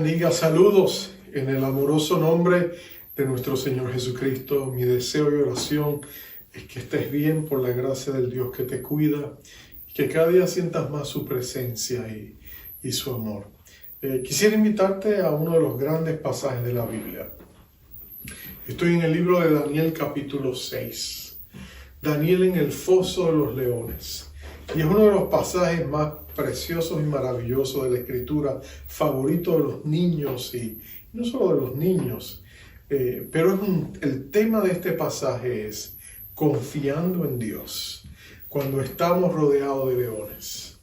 bendiga. Saludos en el amoroso nombre de nuestro Señor Jesucristo. Mi deseo y oración es que estés bien por la gracia del Dios que te cuida y que cada día sientas más su presencia y su amor. Quisiera invitarte a uno de los grandes pasajes de la Biblia. Estoy en el libro de Daniel capítulo 6. Daniel en el foso de los leones. Y es uno de los pasajes más preciosos y maravillosos de la Escritura, favorito de los niños y no solo de los niños, pero el tema de este pasaje es confiando en Dios cuando estamos rodeados de leones.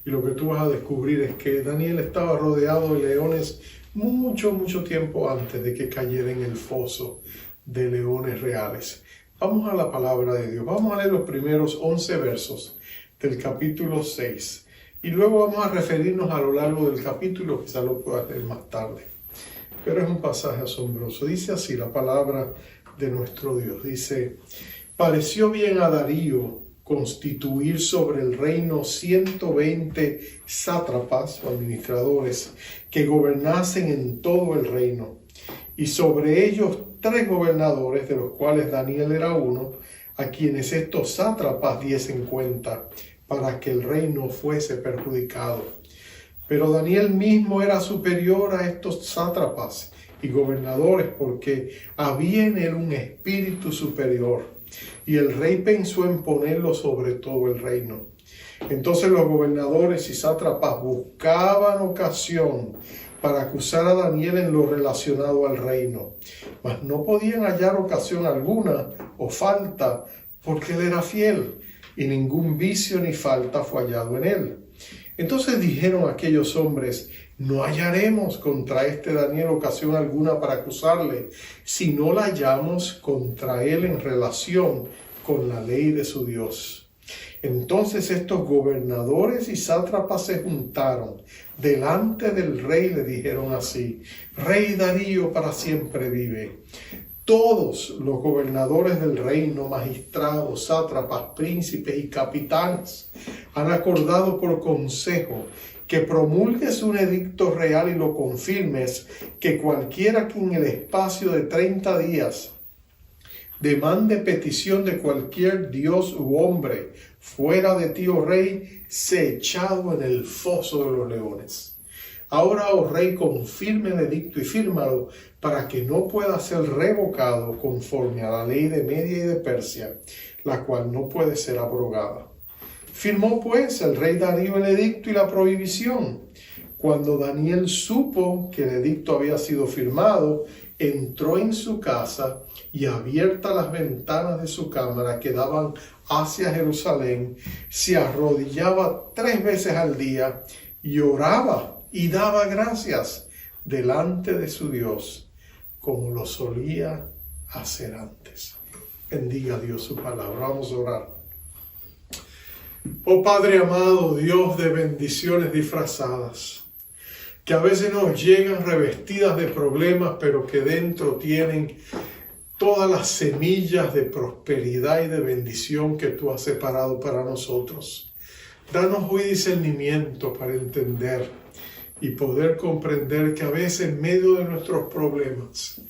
Y lo que tú vas a descubrir es que Daniel estaba rodeado de leones mucho tiempo antes de que cayera en el foso de leones reales. Vamos a la palabra de Dios. Vamos a leer los primeros 11 versos del capítulo 6. Y luego vamos a referirnos a lo largo del capítulo, quizá lo puedas leer más tarde. Pero es un pasaje asombroso. Dice así la palabra de nuestro Dios. Dice: pareció bien a Darío constituir sobre el reino 120 sátrapas o administradores que gobernasen en todo el reino, y sobre ellos 3 gobernadores, de los cuales Daniel era uno, a quienes estos sátrapas diesen cuenta, para que el reino fuese perjudicado. Pero Daniel mismo era superior a estos sátrapas y gobernadores, porque había en él un espíritu superior, y el rey pensó en ponerlo sobre todo el reino. Entonces los gobernadores y sátrapas buscaban ocasión para acusar a Daniel en lo relacionado al reino, mas no podían hallar ocasión alguna o falta, porque él era fiel, y ningún vicio ni falta fue hallado en él. Entonces dijeron aquellos hombres: no hallaremos contra este Daniel ocasión alguna para acusarle, si no la hallamos contra él en relación con la ley de su Dios. Entonces estos gobernadores y sátrapas se juntaron delante del rey, le dijeron así: Rey Darío, para siempre vive. Todos los gobernadores del reino, magistrados, sátrapas, príncipes y capitanes han acordado por consejo que promulgues un edicto real y lo confirmes, que cualquiera que en el espacio de 30 días demande petición de cualquier dios u hombre fuera de ti, oh rey, sea echado en el foso de los leones. Ahora, oh rey, confirme el edicto y fírmalo, para que no pueda ser revocado conforme a la ley de Media y de Persia, la cual no puede ser abrogada. Firmó pues el rey Darío el edicto y la prohibición. Cuando Daniel supo que el edicto había sido firmado, entró en su casa, y abiertas las ventanas de su cámara que daban hacia Jerusalén, se arrodillaba 3 veces al día y oraba y daba gracias delante de su Dios, como lo solía hacer antes. Bendiga Dios su palabra. Vamos a orar. Oh Padre amado, Dios de bendiciones disfrazadas, que a veces nos llegan revestidas de problemas, pero que dentro tienen todas las semillas de prosperidad y de bendición que tú has separado para nosotros. Danos hoy discernimiento para entender y poder comprender que a veces en medio de nuestros problemas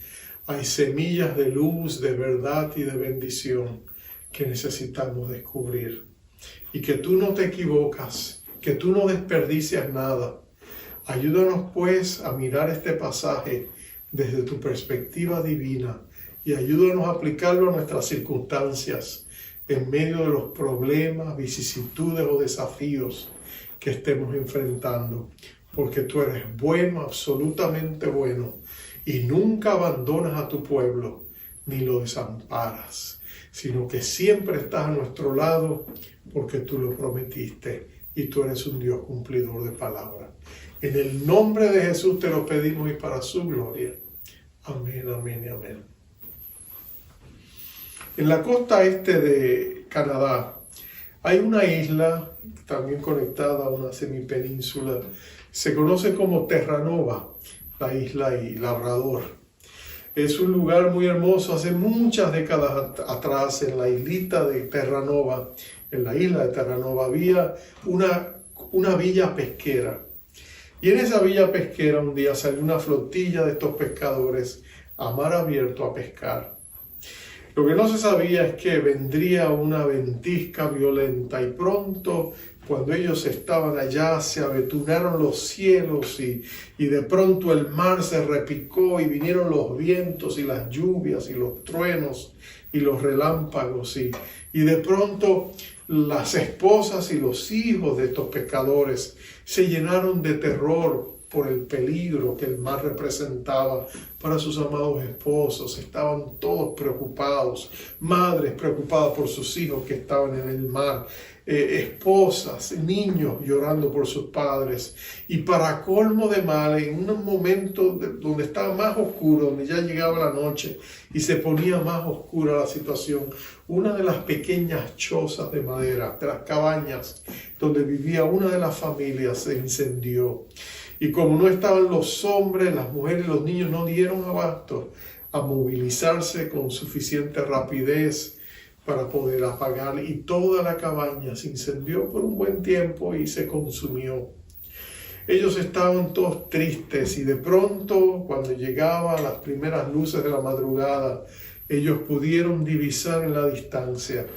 hay semillas de luz, de verdad y de bendición que necesitamos descubrir. Y que tú no te equivocas, que tú no desperdicias nada. Ayúdanos pues a mirar este pasaje desde tu perspectiva divina y ayúdanos a aplicarlo a nuestras circunstancias en medio de los problemas, vicisitudes o desafíos que estemos enfrentando. Porque tú eres bueno, absolutamente bueno, y nunca abandonas a tu pueblo ni lo desamparas, sino que siempre estás a nuestro lado porque tú lo prometiste y tú eres un Dios cumplidor de palabra. En el nombre de Jesús te lo pedimos y para su gloria. Amén, amén y amén. En la costa este de Canadá hay una isla también conectada a una semipenínsula. Se conoce como Terranova, la isla y Labrador. Es un lugar muy hermoso. Hace muchas décadas atrás, en la islita de Terranova, en la isla de Terranova, había una villa pesquera. Y en esa villa pesquera un día salió una flotilla de estos pescadores a mar abierto a pescar. Lo que no se sabía es que vendría una ventisca violenta y pronto, cuando ellos estaban allá, se abetunaron los cielos y de pronto el mar se repicó y vinieron los vientos y las lluvias y los truenos y los relámpagos y de pronto las esposas y los hijos de estos pescadores se llenaron de terror por el peligro que el mar representaba para sus amados esposos. Estaban todos preocupados, madres preocupadas por sus hijos que estaban en el mar, esposas, niños llorando por sus padres. Y para colmo de mal, en un momento donde estaba más oscuro, donde ya llegaba la noche y se ponía más oscura la situación, una de las pequeñas chozas de madera, de las cabañas donde vivía una de las familias, se incendió. Y como no estaban los hombres, las mujeres y los niños no dieron abasto a movilizarse con suficiente rapidez para poder apagar, y toda la cabaña se incendió por un buen tiempo y se consumió. Ellos estaban todos tristes y de pronto, cuando llegaban las primeras luces de la madrugada, ellos pudieron divisar en la distancia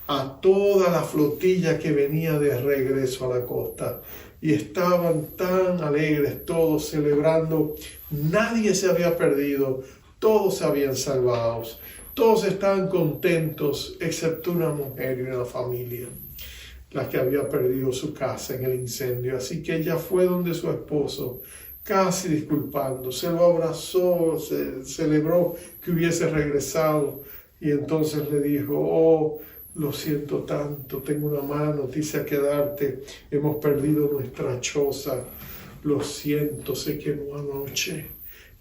a toda la flotilla que venía de regreso a la costa. Y estaban tan alegres todos celebrando. Nadie se había perdido, todos se habían salvado. Todos estaban contentos, excepto una mujer y una familia, la que había perdido su casa en el incendio. Así que ella fue donde su esposo, casi disculpándose, lo abrazó, celebró que hubiese regresado y entonces le dijo: oh, lo siento tanto, tengo una mala noticia que darte, hemos perdido nuestra choza, lo siento, se quemó anoche.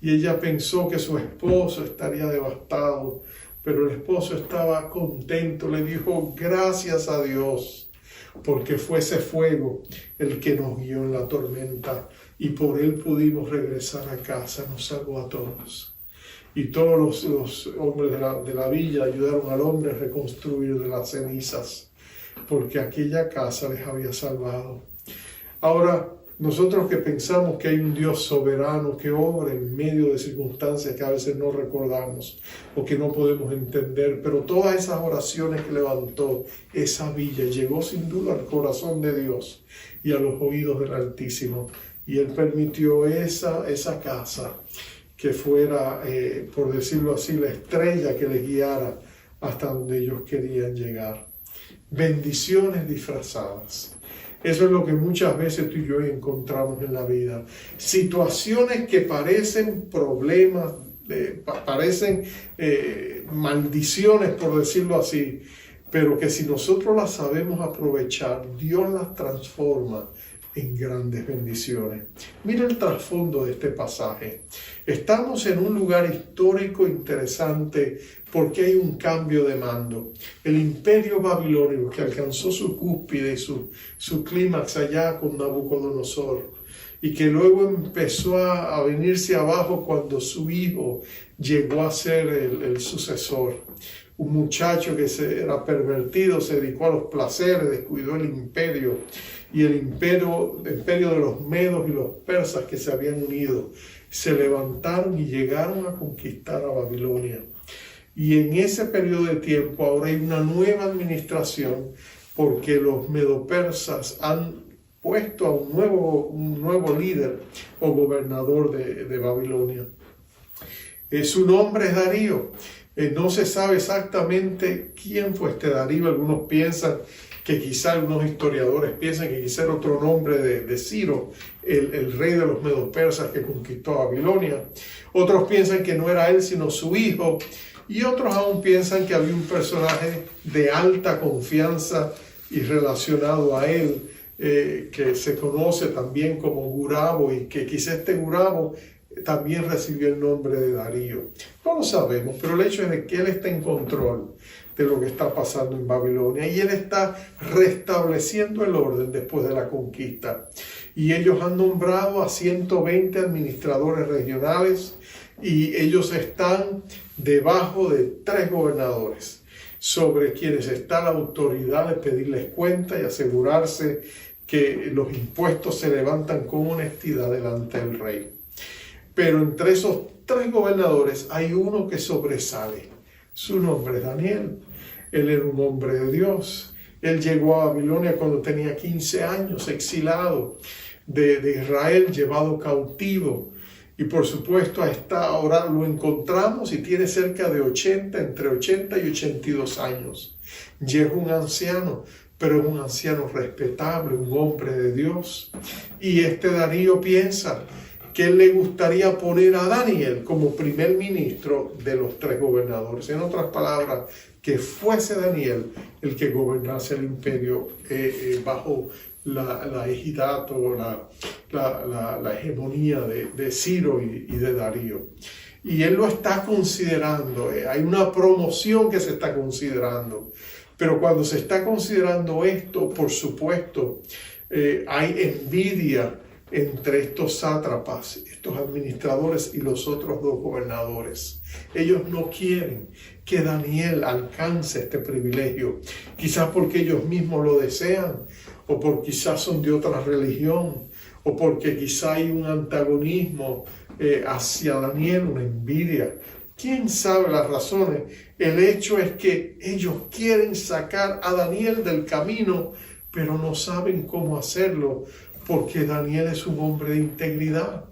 Y ella pensó que su esposo estaría devastado, pero el esposo estaba contento, le dijo: gracias a Dios, porque fue ese fuego el que nos guió en la tormenta y por él pudimos regresar a casa, nos salvó a todos. Y todos los hombres de la villa ayudaron al hombre a reconstruir de las cenizas, porque aquella casa les había salvado. Ahora, nosotros que pensamos que hay un Dios soberano que obra en medio de circunstancias que a veces no recordamos o que no podemos entender, pero todas esas oraciones que levantó esa villa llegó sin duda al corazón de Dios y a los oídos del Altísimo, y Él permitió esa casa que fuera, por decirlo así, la estrella que les guiara hasta donde ellos querían llegar. Bendiciones disfrazadas. Eso es lo que muchas veces tú y yo encontramos en la vida. Situaciones que parecen problemas, parecen maldiciones, por decirlo así, pero que si nosotros las sabemos aprovechar, Dios las transforma en grandes bendiciones. Mira el trasfondo de este pasaje. Estamos en un lugar histórico interesante porque hay un cambio de mando. El imperio babilónico, que alcanzó su cúspide y su clímax allá con Nabucodonosor, y que luego empezó a venirse abajo cuando su hijo llegó a ser el sucesor. Un muchacho que era pervertido, se dedicó a los placeres, descuidó el imperio, y el imperio de los medos y los persas que se habían unido se levantaron y llegaron a conquistar a Babilonia. Y en ese periodo de tiempo ahora hay una nueva administración, porque los medopersas han puesto a un nuevo líder o gobernador de Babilonia. Su nombre es Darío. No se sabe exactamente quién fue este Darío. Algunos piensan que quizá, algunos historiadores piensan que quizá era otro nombre de Ciro, el rey de los medopersas que conquistó a Babilonia. Otros piensan que no era él, sino su hijo. Y otros aún piensan que había un personaje de alta confianza y relacionado a él, que se conoce también como Gurabo, y que quizá este Gurabo también recibió el nombre de Darío. No lo sabemos, pero el hecho es que él está en control de lo que está pasando en Babilonia y él está restableciendo el orden después de la conquista. Y ellos han nombrado a 120 administradores regionales y ellos están debajo de 3 gobernadores, sobre quienes está la autoridad de pedirles cuenta y asegurarse que los impuestos se levantan con honestidad delante del rey. Pero entre esos 3 gobernadores hay uno que sobresale. Su nombre es Daniel. Él era un hombre de Dios. Él llegó a Babilonia cuando tenía 15 años, exilado de Israel, llevado cautivo. Y por supuesto a esta hora lo encontramos y tiene cerca de entre 80 y 82 años. Y es un anciano, pero es un anciano respetable, un hombre de Dios. Y Darío piensa que él le gustaría poner a Daniel como primer ministro de los 3 gobernadores. En otras palabras, que fuese Daniel el que gobernase el imperio bajo la ejidad o la hegemonía de Ciro y de Darío. Y él lo está considerando, hay una promoción que se está considerando. Pero cuando se está considerando esto, por supuesto, hay envidia entre estos sátrapas, estos administradores y los otros 2 gobernadores. Ellos no quieren que Daniel alcance este privilegio, quizás porque ellos mismos lo desean, o porque quizás son de otra religión, o porque quizá hay un antagonismo hacia Daniel, una envidia. ¿Quién sabe las razones? El hecho es que ellos quieren sacar a Daniel del camino, pero no saben cómo hacerlo, porque Daniel es un hombre de integridad.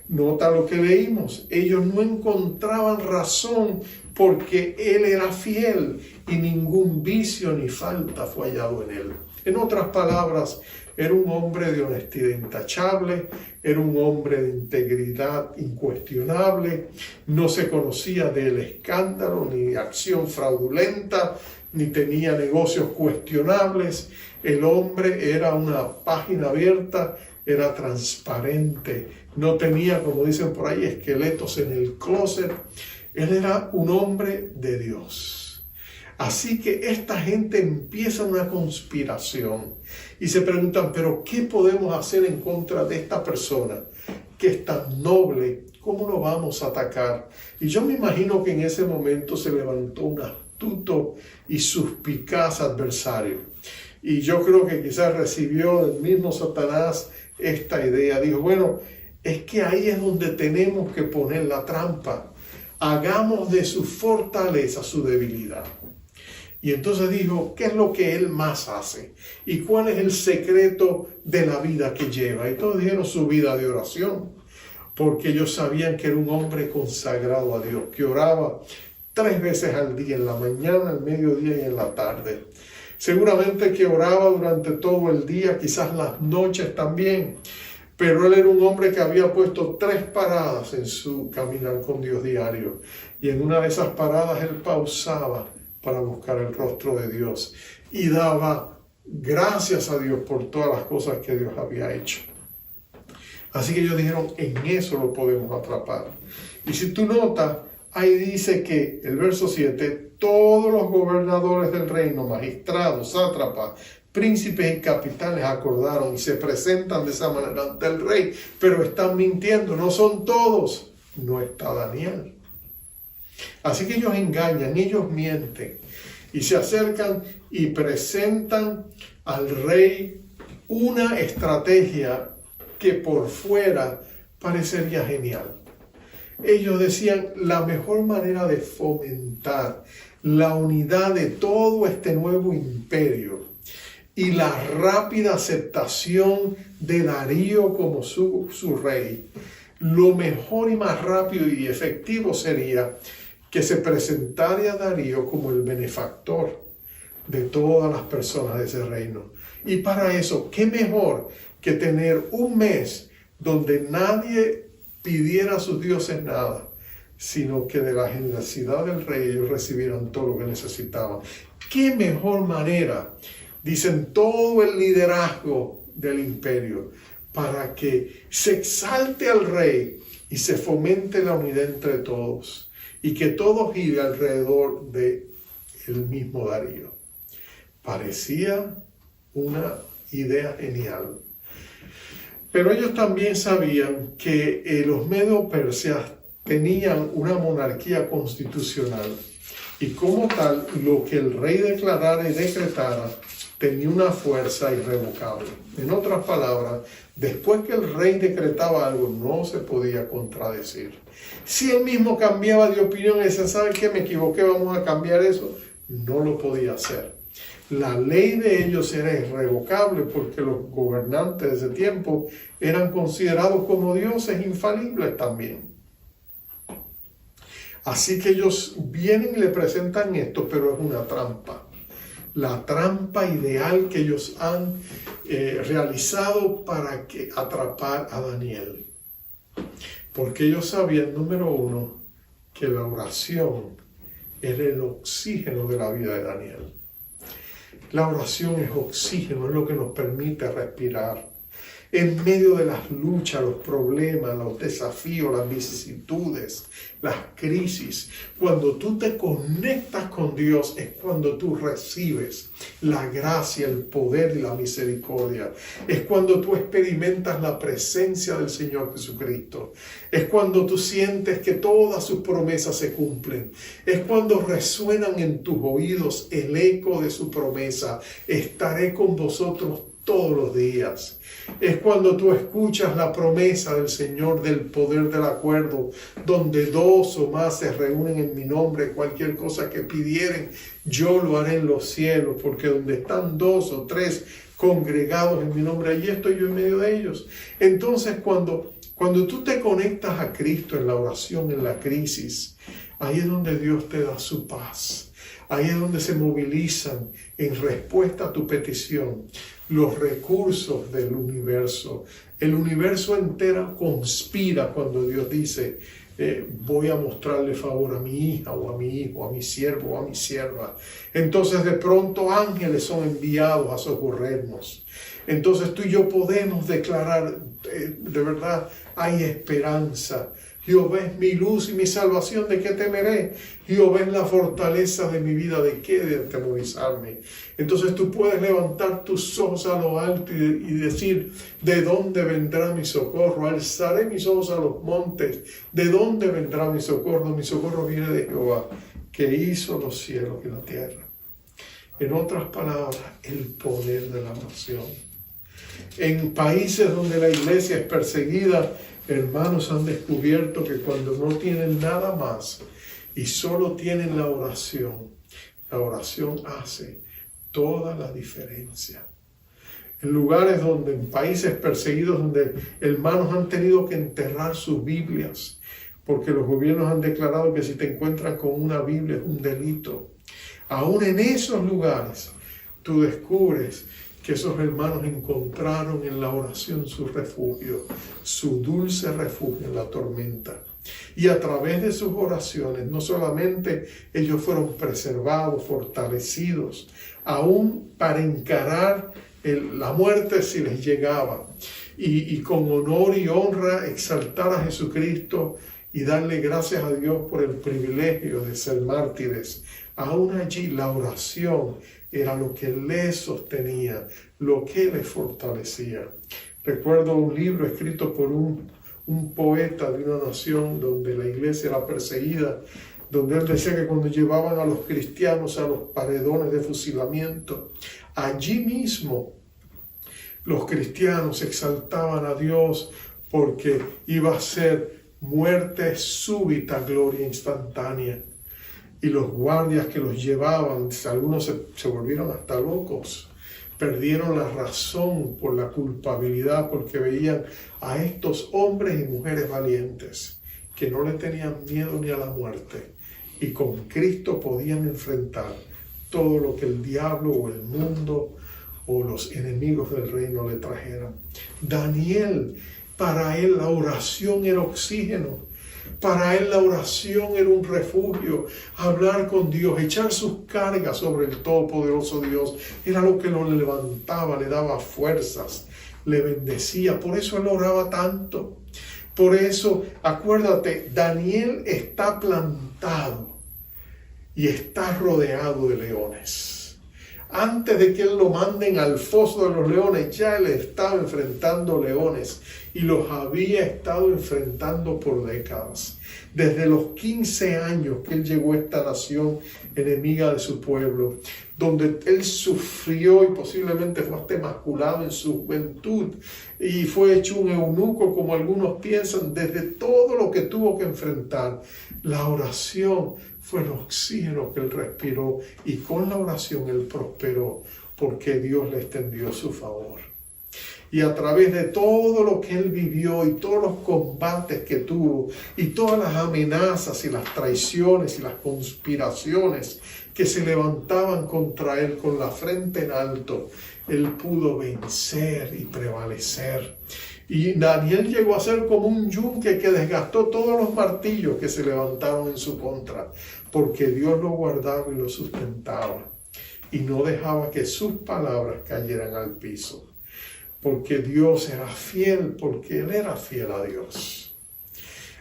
Nota lo que leímos. Ellos no encontraban razón porque él era fiel y ningún vicio ni falta fue hallado en él. En otras palabras, era un hombre de honestidad intachable, era un hombre de integridad incuestionable, no se conocía del escándalo ni acción fraudulenta, ni tenía negocios cuestionables. El hombre era una página abierta, era transparente, no tenía, como dicen por ahí, esqueletos en el closet. Él era un hombre de Dios. Así que esta gente empieza una conspiración y se preguntan, pero ¿qué podemos hacer en contra de esta persona que es tan noble? ¿Cómo lo vamos a atacar? Y yo me imagino que en ese momento se levantó un astuto y suspicaz adversario. Y yo creo que quizás recibió del mismo Satanás esta idea. Dijo, bueno, es que ahí es donde tenemos que poner la trampa. Hagamos de su fortaleza su debilidad. Y entonces dijo, ¿qué es lo que él más hace? ¿Y cuál es el secreto de la vida que lleva? Y todos dijeron su vida de oración, porque ellos sabían que era un hombre consagrado a Dios, que oraba 3 veces al día, en la mañana, al mediodía y en la tarde. Seguramente que oraba durante todo el día, quizás las noches también, pero él era un hombre que había puesto 3 paradas en su caminar con Dios diario. Y en una de esas paradas él pausaba para buscar el rostro de Dios y daba gracias a Dios por todas las cosas que Dios había hecho. Así que ellos dijeron, en eso lo podemos atrapar. Y si tú notas, ahí dice que el verso 7, todos los gobernadores del reino, magistrados, sátrapas, príncipes y capitanes acordaron y se presentan de esa manera ante el rey, pero están mintiendo, no son todos, no está Daniel. Así que ellos engañan, ellos mienten y se acercan y presentan al rey una estrategia que por fuera parecería genial. Ellos decían, la mejor manera de fomentar la unidad de todo este nuevo imperio y la rápida aceptación de Darío como su rey, lo mejor y más rápido y efectivo sería que se presentara a Darío como el benefactor de todas las personas de ese reino. Y para eso, ¿qué mejor que tener un mes donde nadie pidiera a sus dioses nada, sino que de la generosidad del rey ellos recibieran todo lo que necesitaban? ¿Qué mejor manera? Dicen, todo el liderazgo del imperio para que se exalte al rey y se fomente la unidad entre todos y que todo gire alrededor de el mismo Darío. Parecía una idea genial. Pero ellos también sabían que los medo-persias tenían una monarquía constitucional y como tal, lo que el rey declarara y decretara tenía una fuerza irrevocable. En otras palabras, después que el rey decretaba algo, no se podía contradecir. Si él mismo cambiaba de opinión y decía, ¿saben qué? Me equivoqué, vamos a cambiar eso. No lo podía hacer. La ley de ellos era irrevocable porque los gobernantes de ese tiempo eran considerados como dioses infalibles también. Así que ellos vienen y le presentan esto, pero es una trampa. La trampa ideal que ellos han realizado para atrapar a Daniel. Porque ellos sabían, número uno, que la oración era el oxígeno de la vida de Daniel. La oración es oxígeno, es lo que nos permite respirar. En medio de las luchas, los problemas, los desafíos, las vicisitudes, las crisis, cuando tú te conectas con Dios es cuando tú recibes la gracia, el poder y la misericordia. Es cuando tú experimentas la presencia del Señor Jesucristo. Es cuando tú sientes que todas sus promesas se cumplen. Es cuando resuenan en tus oídos el eco de su promesa. Estaré con vosotros todos los días. Es cuando tú escuchas la promesa del Señor del poder del acuerdo, donde dos o más se reúnen en mi nombre, cualquier cosa que pidieren, yo lo haré en los cielos, porque donde están dos o tres congregados en mi nombre, allí estoy yo en medio de ellos. Entonces, cuando tú te conectas a Cristo en la oración, en la crisis, ahí es donde Dios te da su paz. Ahí es donde se movilizan en respuesta a tu petición los recursos del universo. El universo entero conspira cuando Dios dice, voy a mostrarle favor a mi hija o a mi hijo, a mi siervo o a mi sierva. Entonces de pronto ángeles son enviados a socorrernos. Entonces tú y yo podemos declarar, de verdad hay esperanza. Jehová es mi luz y mi salvación, ¿de qué temeré? Jehová es la fortaleza de mi vida, ¿de qué de atemorizarme? Entonces tú puedes levantar tus ojos a lo alto y decir, ¿de dónde vendrá mi socorro? Alzaré mis ojos a los montes, ¿de dónde vendrá mi socorro? Mi socorro viene de Jehová, que hizo los cielos y la tierra. En otras palabras, el poder de la oración. En países donde la iglesia es perseguida, hermanos han descubierto que cuando no tienen nada más y solo tienen la oración hace toda la diferencia. En lugares donde, en países perseguidos, donde hermanos han tenido que enterrar sus Biblias, porque los gobiernos han declarado que si te encuentran con una Biblia es un delito. Aún en esos lugares, tú descubres que esos hermanos encontraron en la oración su refugio, su dulce refugio en la tormenta. Y a través de sus oraciones, no solamente ellos fueron preservados, fortalecidos, aún para encarar la muerte si les llegaba, y con honor y honra exaltar a Jesucristo y darle gracias a Dios por el privilegio de ser mártires. Aún allí la oración era lo que les sostenía, lo que les fortalecía. Recuerdo un libro escrito por un poeta de una nación donde la iglesia era perseguida, donde él decía que cuando llevaban a los cristianos a los paredones de fusilamiento, allí mismo los cristianos exaltaban a Dios porque iba a ser muerte súbita, gloria instantánea. Y los guardias que los llevaban, algunos se volvieron hasta locos, perdieron la razón por la culpabilidad, porque veían a estos hombres y mujeres valientes que no le tenían miedo ni a la muerte y con Cristo podían enfrentar todo lo que el diablo o el mundo o los enemigos del reino le trajeran. Daniel, para él la oración era oxígeno. Para él la oración era un refugio, hablar con Dios, echar sus cargas sobre el todopoderoso Dios, era lo que lo levantaba, le daba fuerzas, le bendecía. Por eso él oraba tanto. Por eso, acuérdate, Daniel está plantado y está rodeado de leones. Antes de que él lo manden al foso de los leones, ya él estaba enfrentando leones. y los había estado enfrentando por décadas. Desde los 15 años que él llegó a esta nación enemiga de su pueblo, donde él sufrió y posiblemente fue hasta emasculado en su juventud y fue hecho un eunuco, como algunos piensan. Desde todo lo que tuvo que enfrentar, la oración fue el oxígeno que él respiró, y con la oración él prosperó porque Dios le extendió su favor. Y a través de todo lo que él vivió y todos los combates que tuvo y todas las amenazas y las traiciones y las conspiraciones que se levantaban contra él con la frente en alto, él pudo vencer y prevalecer. Y Daniel llegó a ser como un yunque que desgastó todos los martillos que se levantaron en su contra, porque Dios lo guardaba y lo sustentaba y no dejaba que sus palabras cayeran al piso. Porque Dios era fiel, porque él era fiel a Dios.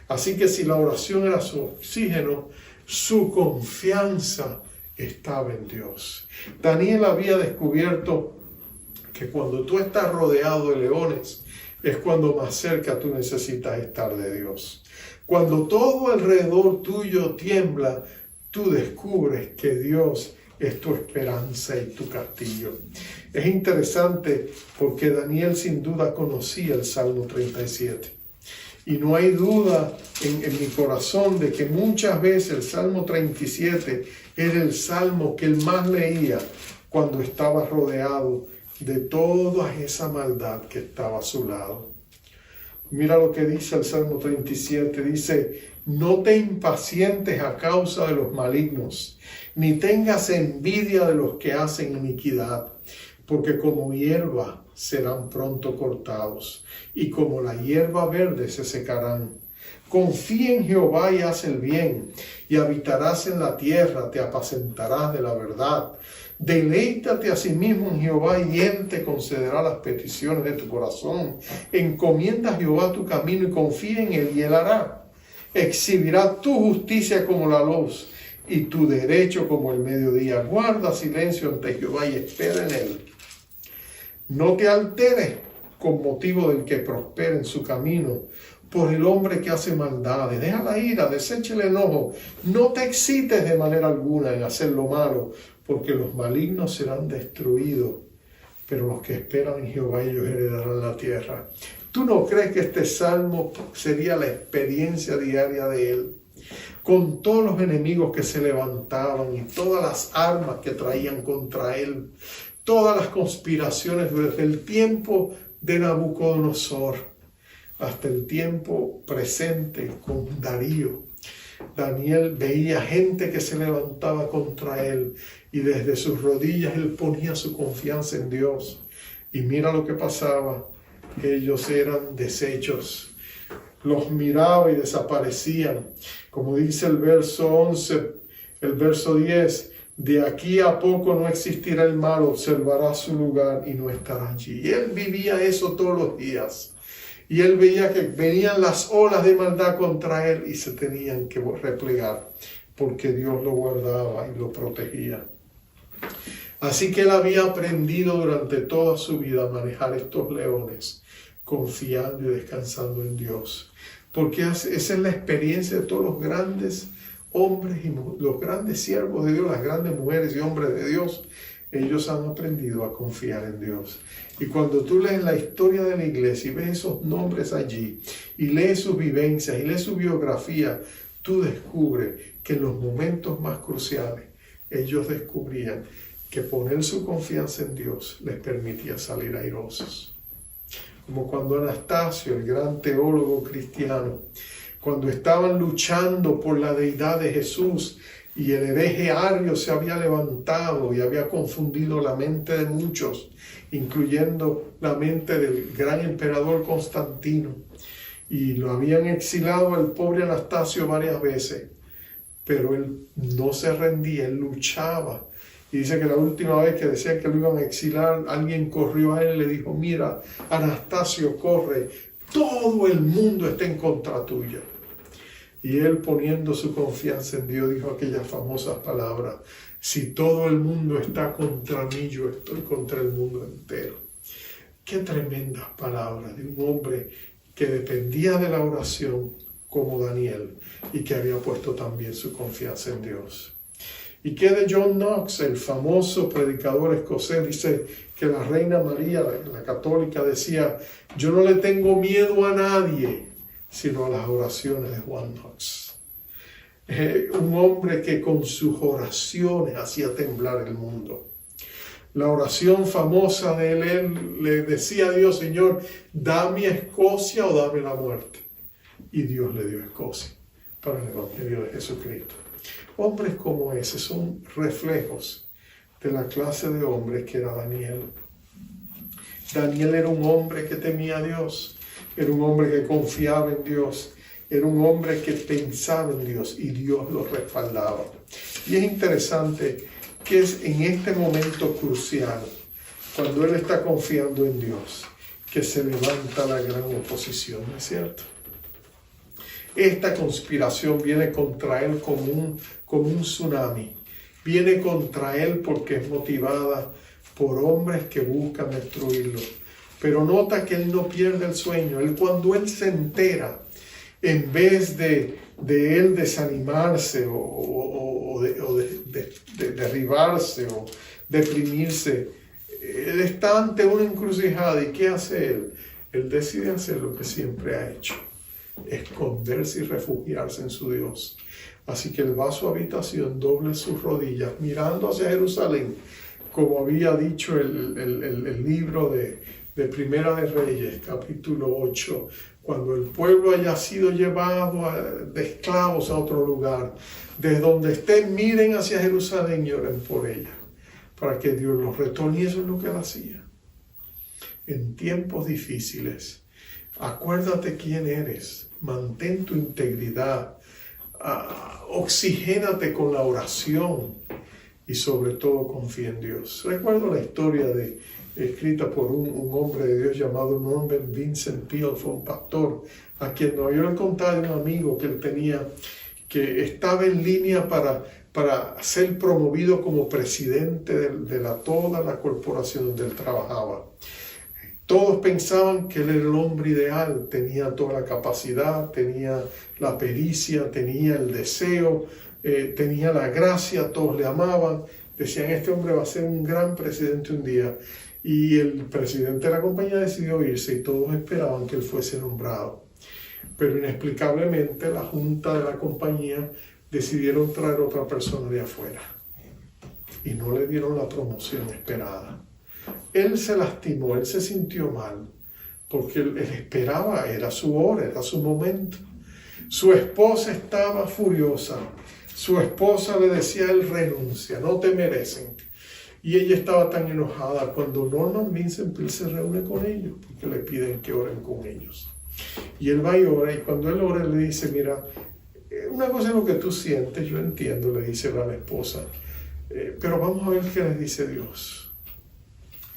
Así que si la oración era su oxígeno, su confianza estaba en Dios. Daniel había descubierto que cuando tú estás rodeado de leones, es cuando más cerca tú necesitas estar de Dios. Cuando todo alrededor tuyo tiembla, tú descubres que Dios es tu esperanza y tu castillo. Es interesante porque Daniel sin duda conocía el Salmo 37. Y no hay duda en mi corazón de que muchas veces el Salmo 37 era el salmo que él más leía cuando estaba rodeado de toda esa maldad que estaba a su lado. Mira lo que dice el Salmo 37, dice: no te impacientes a causa de los malignos, ni tengas envidia de los que hacen iniquidad, porque como hierba serán pronto cortados, y como la hierba verde se secarán. Confía en Jehová y haz el bien, y habitarás en la tierra, te apacentarás de la verdad. Deleítate a sí mismo en Jehová, y él te concederá las peticiones de tu corazón. Encomienda a Jehová tu camino y confía en él, y él hará. Exhibirá tu justicia como la luz y tu derecho como el mediodía. Guarda silencio ante Jehová y espera en él. No te alteres con motivo del que prospera en su camino, por el hombre que hace maldades. Deja la ira, desecha el enojo. No te excites de manera alguna en hacer lo malo, porque los malignos serán destruidos, pero los que esperan en Jehová, ellos heredarán la tierra. ¿Tú no crees que este salmo sería la experiencia diaria de él? Con todos los enemigos que se levantaban y todas las armas que traían contra él, todas las conspiraciones desde el tiempo de Nabucodonosor hasta el tiempo presente con Darío. Daniel veía gente que se levantaba contra él y desde sus rodillas él ponía su confianza en Dios. Y mira lo que pasaba. Ellos eran deshechos. Los miraba y desaparecían. Como dice el verso 11, el verso 10, de aquí a poco no existirá el mal, observará su lugar y no estará allí. Y él vivía eso todos los días. Y él veía que venían las olas de maldad contra él y se tenían que replegar, porque Dios lo guardaba y lo protegía. Así que él había aprendido durante toda su vida a manejar estos leones, confiando y descansando en Dios. Porque esa es la experiencia de todos los grandes hombres y los grandes siervos de Dios, las grandes mujeres y hombres de Dios. Ellos han aprendido a confiar en Dios. Y cuando tú lees la historia de la iglesia y ves esos nombres allí, y lees sus vivencias y lees su biografía, tú descubres que en los momentos más cruciales, ellos descubrían que poner su confianza en Dios les permitía salir airosos. Como cuando Anastasio, el gran teólogo cristiano, cuando estaban luchando por la deidad de Jesús y el hereje Ario se había levantado y había confundido la mente de muchos, incluyendo la mente del gran emperador Constantino, y lo habían exilado al pobre Anastasio varias veces, pero él no se rendía, él luchaba. Y dice que la última vez que decían que lo iban a exilar, alguien corrió a él y le dijo: mira, Anastasio, corre, todo el mundo está en contra tuya. Y él, poniendo su confianza en Dios, dijo aquellas famosas palabras: si todo el mundo está contra mí, yo estoy contra el mundo entero. Qué tremendas palabras de un hombre que dependía de la oración como Daniel y que había puesto también su confianza en Dios. ¿Y qué de John Knox, el famoso predicador escocés? Dice que la reina María, la católica, decía: yo no le tengo miedo a nadie, sino a las oraciones de Juan Knox. Un hombre que con sus oraciones hacía temblar el mundo. La oración famosa de él le decía a Dios: Señor, dame a Escocia o dame la muerte. Y Dios le dio a Escocia para el Evangelio de Jesucristo. Hombres como ese son reflejos de la clase de hombre que era Daniel. Daniel era un hombre que temía a Dios, era un hombre que confiaba en Dios, era un hombre que pensaba en Dios y Dios lo respaldaba. Y es interesante que es en este momento crucial, cuando él está confiando en Dios, que se levanta la gran oposición, ¿no es cierto? Esta conspiración viene contra él como un tsunami. Viene contra él porque es motivada por hombres que buscan destruirlo. Pero nota que él no pierde el sueño. Cuando él se entera, en vez de él desanimarse o de derribarse o deprimirse, él está ante una encrucijada. ¿Y qué hace él? Él decide hacer lo que siempre ha hecho: esconderse y refugiarse en su Dios. Así que él va a su habitación, doble sus rodillas, mirando hacia Jerusalén, como había dicho el libro de Primera de Reyes, capítulo 8, cuando el pueblo haya sido llevado de esclavos a otro lugar, desde donde estén, miren hacia Jerusalén y oren por ella, para que Dios los retorne. Y eso es lo que él hacía. En tiempos difíciles, acuérdate quién eres, mantén tu integridad, oxigénate con la oración y sobre todo confía en Dios. Recuerdo la historia escrita por un hombre de Dios llamado Norman Vincent Peale. Fue un pastor a quien yo le contaba de un amigo que él tenía, que estaba en línea para ser promovido como presidente de toda la corporación donde él trabajaba. Todos pensaban que él era el hombre ideal, tenía toda la capacidad, tenía la pericia, tenía el deseo, tenía la gracia, todos le amaban. Decían: este hombre va a ser un gran presidente un día. Y el presidente de la compañía decidió irse y todos esperaban que él fuese nombrado. Pero inexplicablemente la junta de la compañía decidieron traer otra persona de afuera y no le dieron la promoción esperada. Él se lastimó, él se sintió mal, porque él esperaba, era su hora, era su momento. Su esposa estaba furiosa. Su esposa le decía a él: renuncia, no te merecen. Y ella estaba tan enojada cuando Norman Vincent Peale se reúne con ellos, porque le piden que oren con ellos. Y él va y ora, y cuando él ora, le dice: mira, una cosa es lo que tú sientes, yo entiendo, le dice a la esposa, pero vamos a ver qué les dice Dios.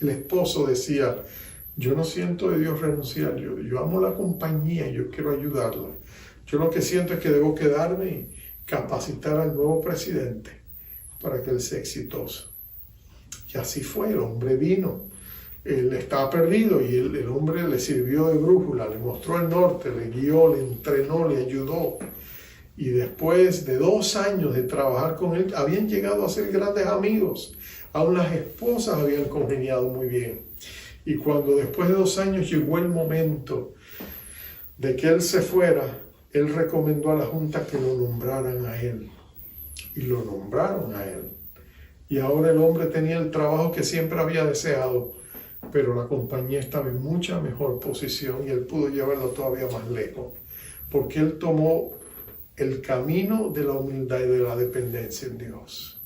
El esposo decía: yo no siento de Dios renunciar, yo amo la compañía y yo quiero ayudarla. Yo lo que siento es que debo quedarme y capacitar al nuevo presidente para que él sea exitoso. Y así fue, el hombre vino. Él estaba perdido y el hombre le sirvió de brújula, le mostró el norte, le guió, le entrenó, le ayudó. Y después de 2 años de trabajar con él, habían llegado a ser grandes amigos. Aún las esposas habían congeniado muy bien. Y cuando después de 2 años llegó el momento de que él se fuera, él recomendó a la junta que lo nombraran a él. Y lo nombraron a él. Y ahora el hombre tenía el trabajo que siempre había deseado, pero la compañía estaba en mucha mejor posición y él pudo llevarlo todavía más lejos, porque él tomó el camino de la humildad y de la dependencia en Dios.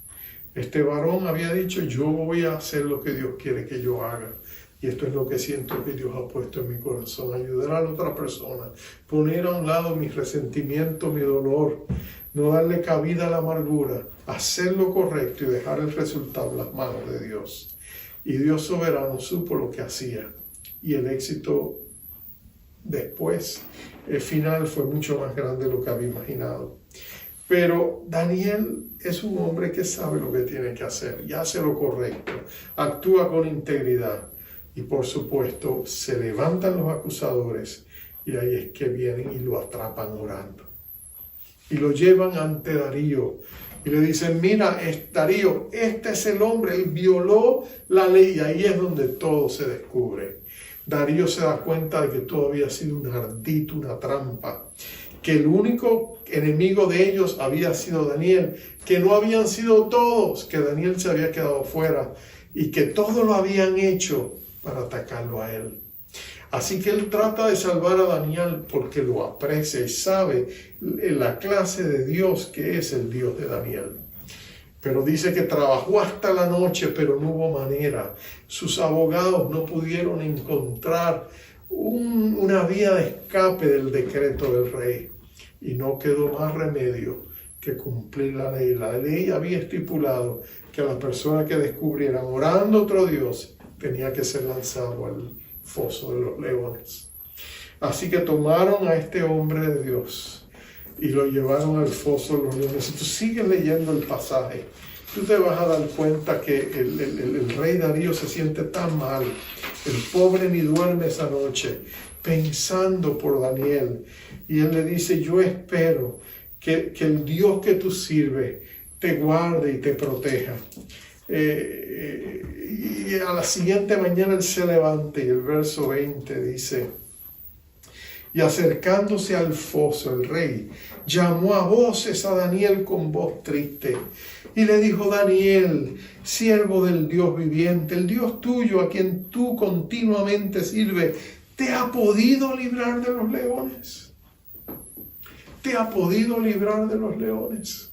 Este varón había dicho: yo voy a hacer lo que Dios quiere que yo haga. Y esto es lo que siento que Dios ha puesto en mi corazón: ayudar a la otra persona, poner a un lado mi resentimiento, mi dolor, no darle cabida a la amargura, hacer lo correcto y dejar el resultado en las manos de Dios. Y Dios soberano supo lo que hacía. Y el éxito después, el final, fue mucho más grande de lo que había imaginado. Pero Daniel es un hombre que sabe lo que tiene que hacer y hace lo correcto, actúa con integridad. Y por supuesto, se levantan los acusadores Y ahí es que vienen y lo atrapan orando. Y lo llevan ante Darío. Y le dicen, mira, Darío, este es el hombre, él violó la ley. Y ahí es donde todo se descubre. Darío se da cuenta de que todo había sido un ardito, una trampa. Que el único enemigo de ellos había sido Daniel. Que no habían sido todos, que Daniel se había quedado fuera. Y que todo lo habían hecho para atacarlo a él. Así que él trata de salvar a Daniel porque lo aprecia y sabe la clase de Dios que es el Dios de Daniel. Pero dice que trabajó hasta la noche, pero no hubo manera. Sus abogados no pudieron encontrar una vía de escape del decreto del rey. Y no quedó más remedio que cumplir la ley. La ley había estipulado que a la persona que descubrieran orando a otro Dios tenía que ser lanzado al foso de los leones. Así que tomaron a este hombre de Dios y lo llevaron al foso de los leones. Si tú sigues leyendo el pasaje, tú te vas a dar cuenta que el rey Darío se siente tan mal. El pobre ni duerme esa noche pensando por Daniel. Y él le dice, yo espero que el Dios que tú sirves te guarde y te proteja. Y a la siguiente mañana él se levanta y el verso 20 dice, y acercándose al foso el rey llamó a voces a Daniel con voz triste y le dijo, Daniel, siervo del Dios viviente, el Dios tuyo a quien tú continuamente sirves, ¿te ha podido librar de los leones? ¿Te ha podido librar de los leones?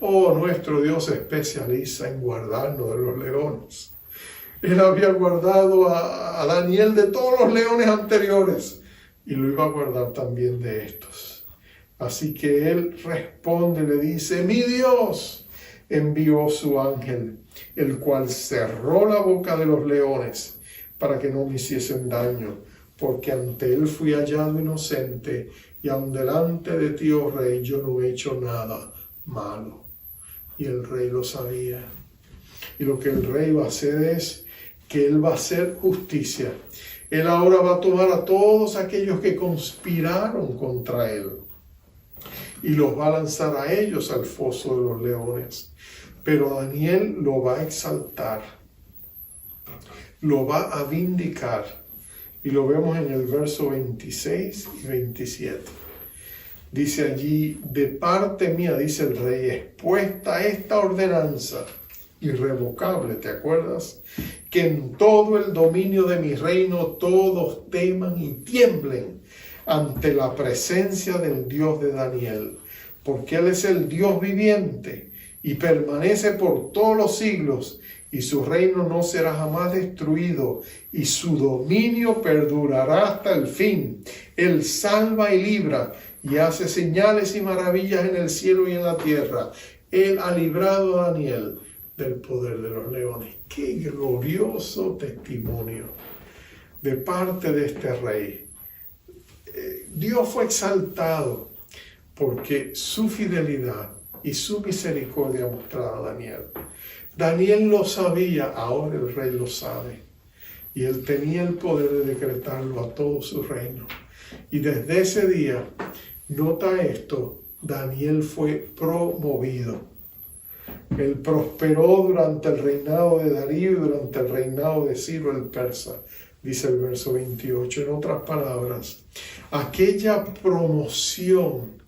Oh, nuestro Dios se especializa en guardarnos de los leones. Él había guardado a Daniel de todos los leones anteriores y lo iba a guardar también de estos. Así que él responde, le dice, mi Dios envió su ángel, el cual cerró la boca de los leones para que no me hiciesen daño, porque ante él fui hallado inocente y aun delante de ti, oh rey, yo no he hecho nada malo. Y el rey lo sabía. Y lo que el rey va a hacer es que él va a hacer justicia. Él ahora va a tomar a todos aquellos que conspiraron contra él y los va a lanzar a ellos al foso de los leones. Pero Daniel lo va a exaltar, lo va a vindicar. Y lo vemos en el verso 26 y 27. Dice allí, de parte mía, dice el rey, expuesta esta ordenanza irrevocable, ¿te acuerdas? Que en todo el dominio de mi reino todos teman y tiemblen ante la presencia del Dios de Daniel, porque Él es el Dios viviente y permanece por todos los siglos, y su reino no será jamás destruido, y su dominio perdurará hasta el fin. Él salva y libra, y hace señales y maravillas en el cielo y en la tierra. Él ha librado a Daniel del poder de los leones. ¡Qué glorioso testimonio de parte de este rey! Dios fue exaltado porque su fidelidad y su misericordia mostrada a Daniel. Daniel lo sabía, ahora el rey lo sabe. Y él tenía el poder de decretarlo a todo su reino. Y desde ese día, nota esto, Daniel fue promovido. Él prosperó durante el reinado de Darío y durante el reinado de Ciro el persa, dice el verso 28. En otras palabras, aquella promoción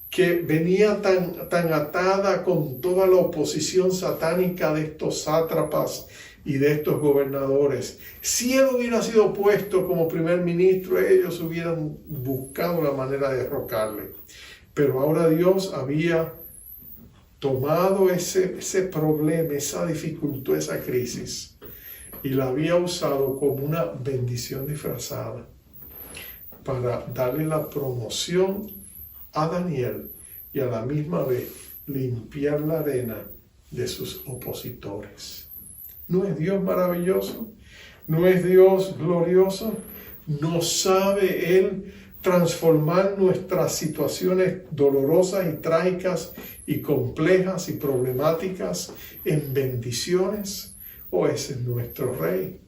que venía tan atada con toda la oposición satánica de estos sátrapas y de estos gobernadores. Si él hubiera sido puesto como primer ministro, ellos hubieran buscado la manera de derrocarle. Pero ahora Dios había tomado ese problema, esa dificultad, esa crisis, y la había usado como una bendición disfrazada para darle la promoción a Daniel y a la misma vez limpiar la arena de sus opositores. ¿No es Dios maravilloso? ¿No es Dios glorioso? ¿No sabe Él transformar nuestras situaciones dolorosas y trágicas y complejas y problemáticas en bendiciones? ¿O ese es nuestro Rey?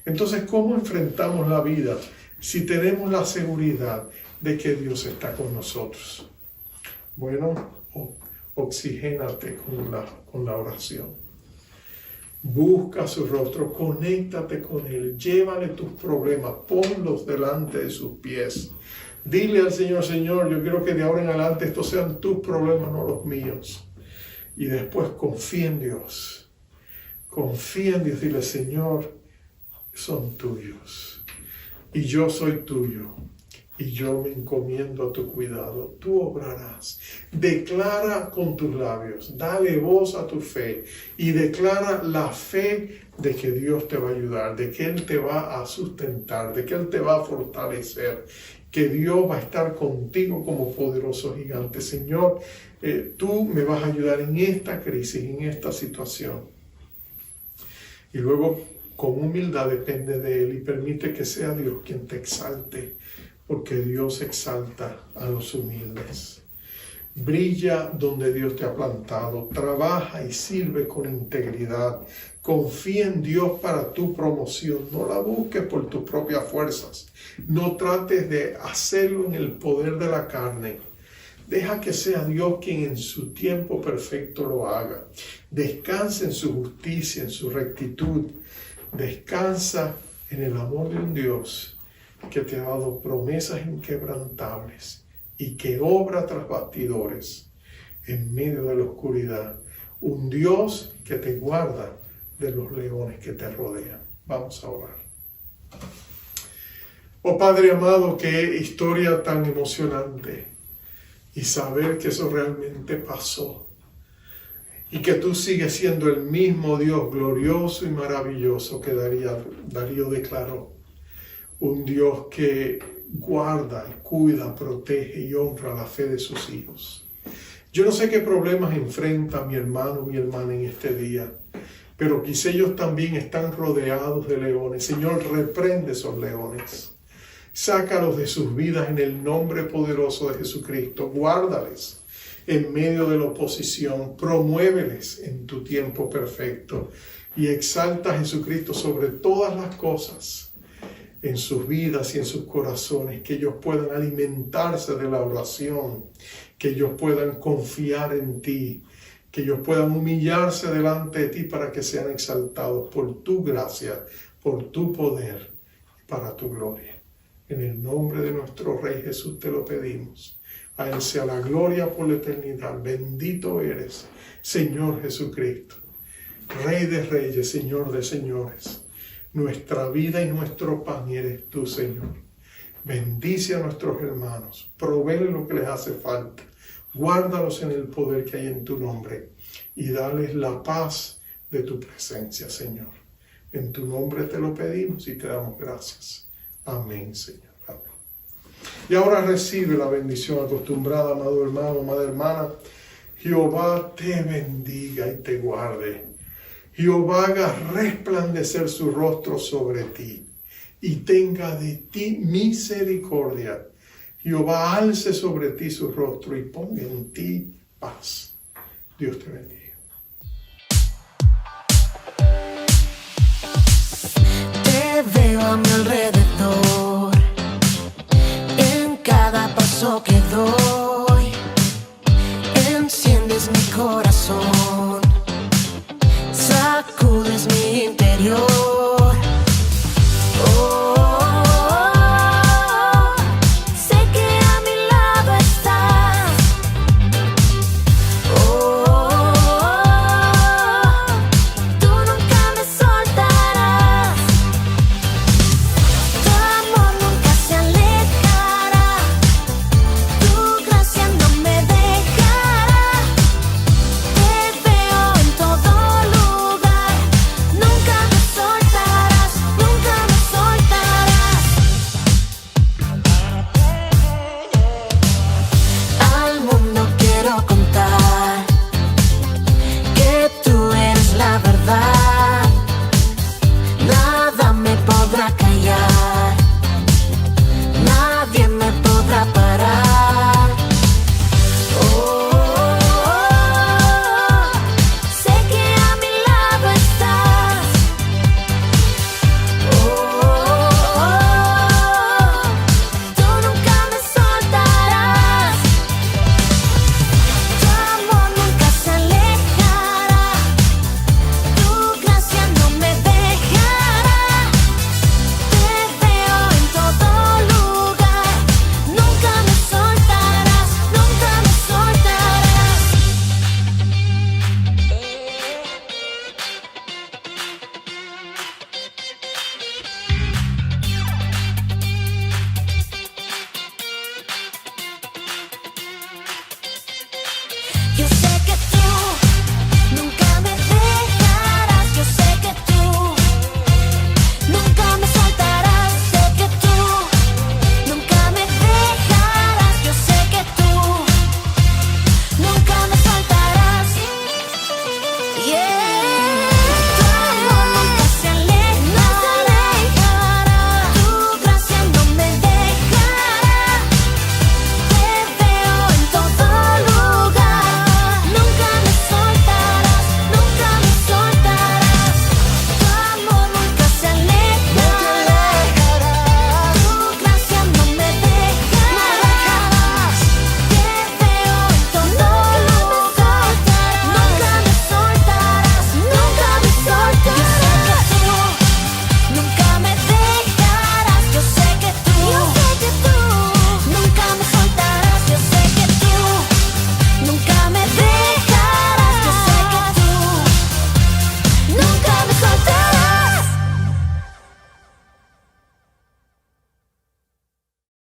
Entonces, ¿cómo enfrentamos la vida si tenemos la seguridad de que Dios está con nosotros? Bueno, oxigénate con la oración. Busca su rostro, conéctate con Él, llévale tus problemas, ponlos delante de sus pies. Dile al Señor, Señor, yo quiero que de ahora en adelante estos sean tus problemas, no los míos. Y después confía en Dios. Confía en Dios, dile, Señor, son tuyos. Y yo soy tuyo. Y yo me encomiendo a tu cuidado. Tú obrarás. Declara con tus labios. Dale voz a tu fe. Y declara la fe de que Dios te va a ayudar. De que Él te va a sustentar. De que Él te va a fortalecer. Que Dios va a estar contigo como poderoso gigante. Señor, tú me vas a ayudar en esta crisis, en esta situación. Y luego, con humildad, depende de Él y permite que sea Dios quien te exalte. Porque Dios exalta a los humildes. Brilla donde Dios te ha plantado. Trabaja y sirve con integridad. Confía en Dios para tu promoción. No la busques por tus propias fuerzas. No trates de hacerlo en el poder de la carne. Deja que sea Dios quien en su tiempo perfecto lo haga. Descansa en su justicia, en su rectitud. Descansa en el amor de un Dios que te ha dado promesas inquebrantables y que obra tras bastidores en medio de la oscuridad. Un Dios que te guarda de los leones que te rodean. Vamos a orar. Oh Padre amado, qué historia tan emocionante. Y saber que eso realmente pasó. Y que tú sigues siendo el mismo Dios glorioso y maravilloso que Darío declaró. Un Dios que guarda, cuida, protege y honra la fe de sus hijos. Yo no sé qué problemas enfrenta mi hermano, mi hermana en este día, pero quizá ellos también están rodeados de leones. Señor, reprende esos leones. Sácalos de sus vidas en el nombre poderoso de Jesucristo. Guárdales en medio de la oposición. Promuéveles en tu tiempo perfecto. Y exalta a Jesucristo sobre todas las cosas en sus vidas y en sus corazones, que ellos puedan alimentarse de la oración, que ellos puedan confiar en ti, que ellos puedan humillarse delante de ti para que sean exaltados por tu gracia, por tu poder, para tu gloria. En el nombre de nuestro Rey Jesús te lo pedimos. A Él sea la gloria por la eternidad. Bendito eres, Señor Jesucristo, Rey de reyes, Señor de señores. Nuestra vida y nuestro pan eres tú, Señor. Bendice a nuestros hermanos. Provee lo que les hace falta. Guárdalos en el poder que hay en tu nombre. Y dales la paz de tu presencia, Señor. En tu nombre te lo pedimos y te damos gracias. Amén, Señor. Amén. Y ahora recibe la bendición acostumbrada, amado hermano, amada hermana. Jehová te bendiga y te guarde. Jehová haga resplandecer su rostro sobre ti y tenga de ti misericordia. Jehová alce sobre ti su rostro y ponga en ti paz. Dios te bendiga. Te veo a mi alrededor, en cada paso que doy.